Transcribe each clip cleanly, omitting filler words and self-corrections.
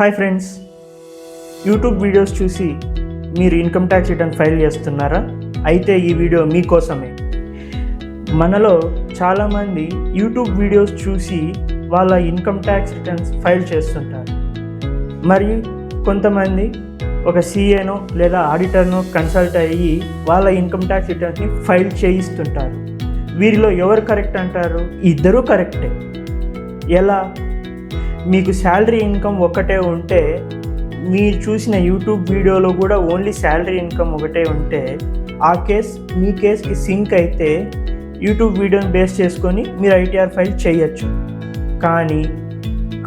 Hi friends, YouTube videos చూసి మీరు income tax return file చేస్తున్నారా? అయితే ఈ వీడియో మీకోసమే. మనలో చాలామంది యూట్యూబ్ వీడియోస్ చూసి వాళ్ళ ఇన్కమ్ ట్యాక్స్ రిటర్న్స్ ఫైల్ చేస్తుంటారు. మరియు కొంతమంది ఒక సీఏనో లేదా ఆడిటర్నో కన్సల్ట్ అయ్యి వాళ్ళ ఇన్కమ్ ట్యాక్స్ రిటర్న్స్ని ఫైల్ చేయిస్తుంటారు. వీరిలో ఎవరు కరెక్ట్ అంటారు? ఇద్దరూ కరెక్టే. ఎలా? మీకు శాలరీ ఇన్కమ్ ఒకటే ఉంటే, మీరు చూసిన యూట్యూబ్ వీడియోలో కూడా ఓన్లీ శాలరీ ఇన్కమ్ ఒకటే ఉంటే, ఆ మీ కేస్కి సింక్ అయితే యూట్యూబ్ వీడియోని బేస్ చేసుకొని మీరు ఐటీఆర్ ఫైల్ చేయొచ్చు. కానీ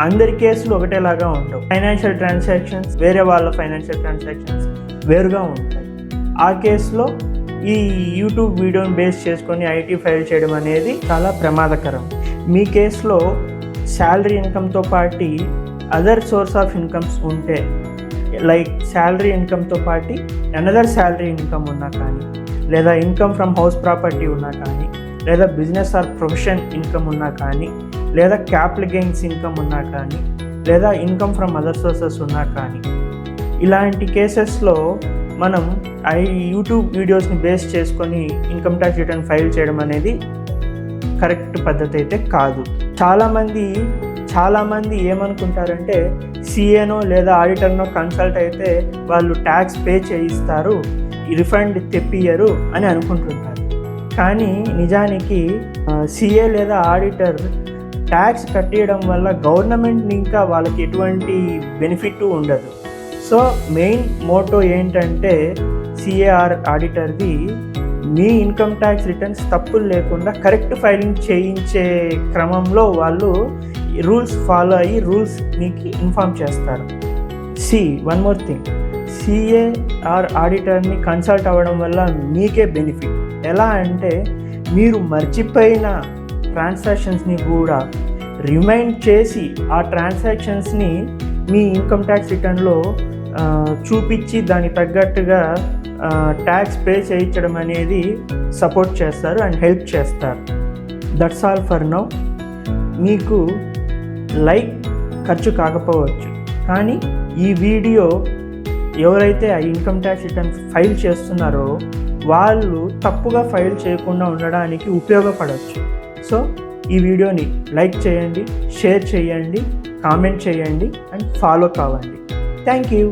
అందరి కేసులు ఒకటేలాగా ఉండవు. ఫైనాన్షియల్ ట్రాన్సాక్షన్స్ వేరే వాళ్ళ ఫైనాన్షియల్ ట్రాన్సాక్షన్స్ వేరుగా ఉంటాయి. ఆ కేసులో ఈ యూట్యూబ్ వీడియోని బేస్ చేసుకొని ఐటీ ఫైల్ చేయడం అనేది చాలా ప్రమాదకరం. మీ కేసులో శాలరీ ఇన్కమ్తో పాటు అదర్ సోర్స్ ఆఫ్ ఇన్కమ్స్ ఉంటే, లైక్ శాలరీ ఇన్కమ్తో పాటు అనదర్ శాలరీ ఇన్కమ్ ఉన్నా కానీ, లేదా ఇన్కమ్ ఫ్రమ్ హౌస్ ప్రాపర్టీ ఉన్నా కానీ, లేదా బిజినెస్ ఆర్ ప్రొఫెషన్ ఇన్కమ్ ఉన్నా కానీ, లేదా క్యాపిటల్ గెయిన్స్ ఇన్కమ్ ఉన్నా కానీ, లేదా ఇన్కమ్ ఫ్రమ్ అదర్ సోర్సెస్ ఉన్నా కానీ, ఇలాంటి కేసెస్లో మనం యూట్యూబ్ వీడియోస్ని బేస్ చేసుకొని ఇన్కమ్ ట్యాక్స్ రిటర్న్ ఫైల్ చేయడం అనేది కరెక్ట్ పద్ధతి అయితే కాదు. చాలామంది ఏమనుకుంటారంటే, సీఏనో లేదా ఆడిటర్నో కన్సల్ట్ అయితే వాళ్ళు ట్యాక్స్ పే చేయిస్తారు, రిఫండ్ తెప్పియరు అని అనుకుంటుంటారు. కానీ నిజానికి సీఏ లేదా ఆడిటర్ ట్యాక్స్ కట్టేయడం వల్ల గవర్నమెంట్ ఇంకా వాళ్ళకి ఎటువంటి బెనిఫిట్ ఉండదు. సో మెయిన్ మోటో ఏంటంటే, సీఏఆర్ ఆడిటర్ది మీ ఇన్కమ్ ట్యాక్స్ రిటర్న్స్ తప్పులు లేకుండా కరెక్ట్ ఫైలింగ్ చేయించే క్రమంలో వాళ్ళు రూల్స్ ఫాలో అయ్యి రూల్స్ మీకు ఇన్ఫార్మ్ చేస్తారు. వన్ మోర్ థింగ్, సీఏఆర్ ఆడిటర్ని కన్సల్ట్ అవ్వడం వల్ల మీకే బెనిఫిట్. ఎలా అంటే, మీరు మర్చిపోయిన ట్రాన్సాక్షన్స్ని కూడా రిమైండ్ చేసి ఆ ట్రాన్సాక్షన్స్ని మీ ఇన్కమ్ ట్యాక్స్ రిటర్న్లో చూపించి దానికి తగ్గట్టుగా ట్యాక్స్ పే చేయించడం అనేది సపోర్ట్ చేస్తారు అండ్ హెల్ప్ చేస్తారు. That's all for now. మీకు లైక్ ఖర్చు కాకపోవచ్చు, కానీ ఈ వీడియో ఎవరైతే ఆ ఇన్కమ్ ట్యాక్స్ రిటర్న్ ఫైల్ చేస్తున్నారో వాళ్ళు తప్పుగా ఫైల్ చేయకుండా ఉండడానికి ఉపయోగపడవచ్చు. సో ఈ వీడియోని లైక్ చేయండి, షేర్ చేయండి, కామెంట్ చేయండి అండ్ ఫాలో కావండి. Thank you.